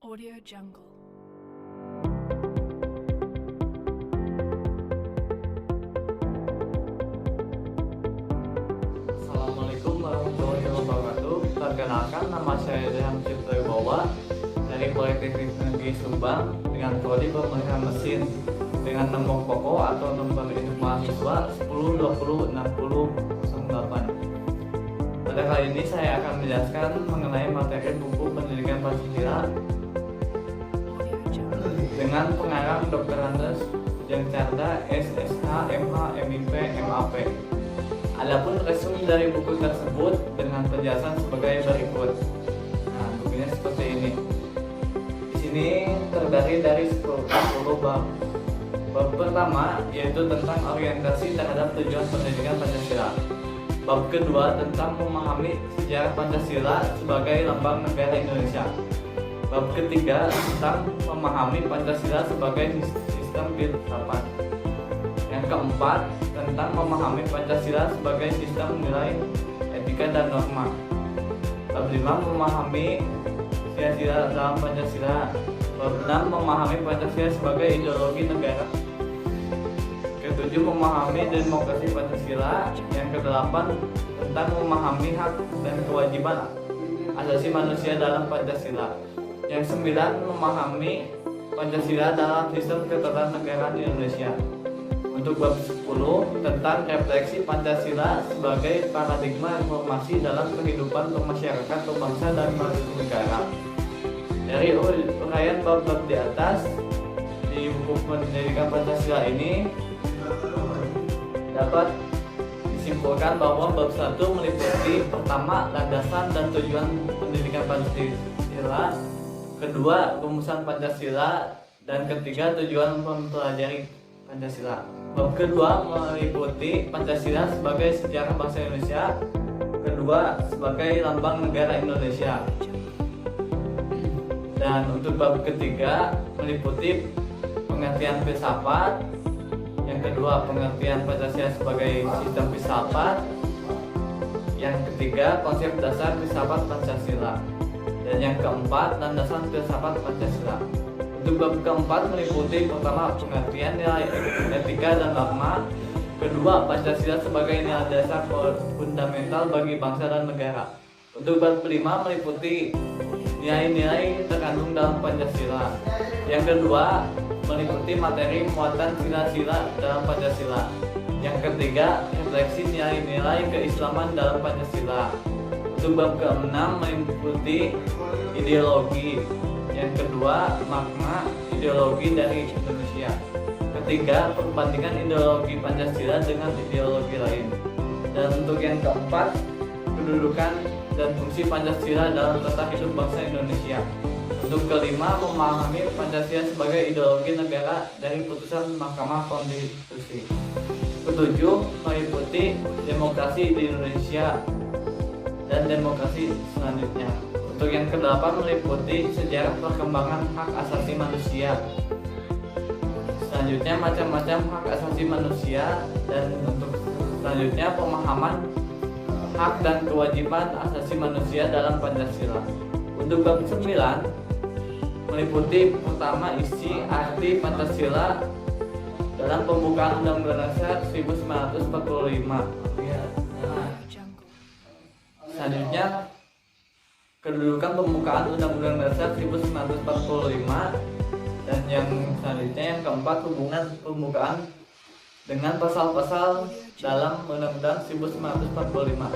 Audio Jungle. Assalamualaikum warahmatullahi wabarakatuh. Perkenalkan, nama saya Ilham Cipta Wibawa dari Politeknik Negeri Subang dengan prodi pemeliharaan mesin dengan nomor pokok atau nomor induk mahasiswa 10206008. Pada kali ini saya akan menjelaskan mengenai materi buku pendidikan Pancasila dengan pengarang Dr. Andes Ujang Carda, SSH, MH, MIP, MAP. Adapun resume dari buku tersebut dengan penjelasan sebagai berikut. Nah, bukunya seperti ini. Di sini terdiri dari 10 bab. Bab pertama yaitu tentang orientasi terhadap tujuan pendidikan Pancasila. Bab kedua tentang memahami sejarah Pancasila sebagai lambang negara Indonesia. Bab ketiga tentang memahami Pancasila sebagai sistem filsafat. Yang keempat tentang memahami Pancasila sebagai sistem nilai, etika, dan norma. Bab 5 memahami sila-sila dalam Pancasila. Bab 6 memahami Pancasila sebagai ideologi negara. Ketujuh memahami demokrasi Pancasila. Yang kedelapan tentang memahami hak dan kewajiban asasi manusia dalam Pancasila. Yang sembilan memahami Pancasila dalam sistem ketatanegaraan Indonesia. Untuk bab 10 tentang refleksi Pancasila sebagai paradigma reformasi dalam kehidupan bermasyarakat, berbangsa, dan bernegara. Dari uraian bab-bab di atas di buku pendidikan Pancasila ini dapat disimpulkan bahwa bab 1 meliputi pertama landasan dan tujuan pendidikan Pancasila, kedua rumusan Pancasila, dan ketiga tujuan mempelajari Pancasila. Bab kedua meliputi Pancasila sebagai sejarah bangsa Indonesia, kedua sebagai lambang negara Indonesia. Dan untuk bab ketiga meliputi pengertian filsafat, yang kedua pengertian Pancasila sebagai sistem filsafat, yang ketiga konsep dasar filsafat Pancasila, dan yang keempat landasan filsafat Pancasila. Untuk bab keempat meliputi pertama pengertian nilai, etika, dan norma, kedua Pancasila sebagai nilai dasar fundamental bagi bangsa dan negara. Untuk bab kelima meliputi nilai-nilai terkandung dalam Pancasila. Yang kedua meliputi materi muatan sila-sila dalam Pancasila. Yang ketiga refleksi nilai-nilai keislaman dalam Pancasila. Untuk bab keenam meliputi ideologi. Yang kedua makna ideologi dari Indonesia. Ketiga perbandingan ideologi Pancasila dengan ideologi lain. Dan untuk yang keempat kedudukan dan fungsi Pancasila dalam tata hidup bangsa Indonesia. Untuk kelima memahami Pancasila sebagai ideologi negara dari putusan Mahkamah Konstitusi. Ketujuh meliputi demokrasi di Indonesia dan demokrasi selanjutnya. Untuk yang kedelapan meliputi sejarah perkembangan hak asasi manusia. Selanjutnya macam-macam hak asasi manusia, dan untuk selanjutnya pemahaman hak dan kewajiban asasi manusia dalam Pancasila. Untuk bab 9 meliputi pertama isi arti Pancasila dalam pembukaan Undang-Undang Dasar 1945. Selanjutnya kedudukan pembukaan Undang-Undang Dasar 1945, dan yang selanjutnya yang keempat hubungan pembukaan dengan pasal-pasal dalam Undang-Undang 1945,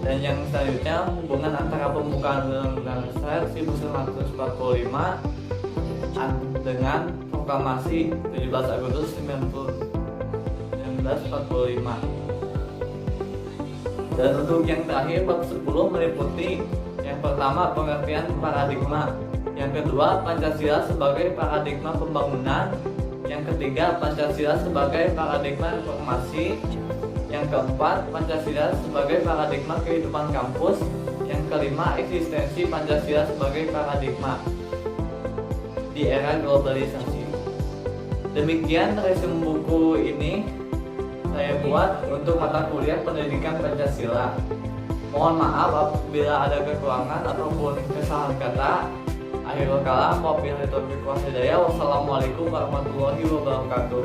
dan yang selanjutnya hubungan antara pembukaan Undang-Undang Dasar 1945 dengan proklamasi 17 Agustus 1945. Dan untuk yang terakhir bab 10 meliputi yang pertama pengertian paradigma, yang kedua Pancasila sebagai paradigma pembangunan, yang ketiga Pancasila sebagai paradigma reformasi, yang keempat Pancasila sebagai paradigma kehidupan kampus, yang kelima eksistensi Pancasila sebagai paradigma di era globalisasi. Demikian resume buku ini saya buat untuk mata kuliah pendidikan Pancasila. Mohon maaf apabila ada kekurangan ataupun kesalahan kata. Akhirul kalam, wabillahi taufiq wal hidayah. Wassalamualaikum warahmatullahi wabarakatuh.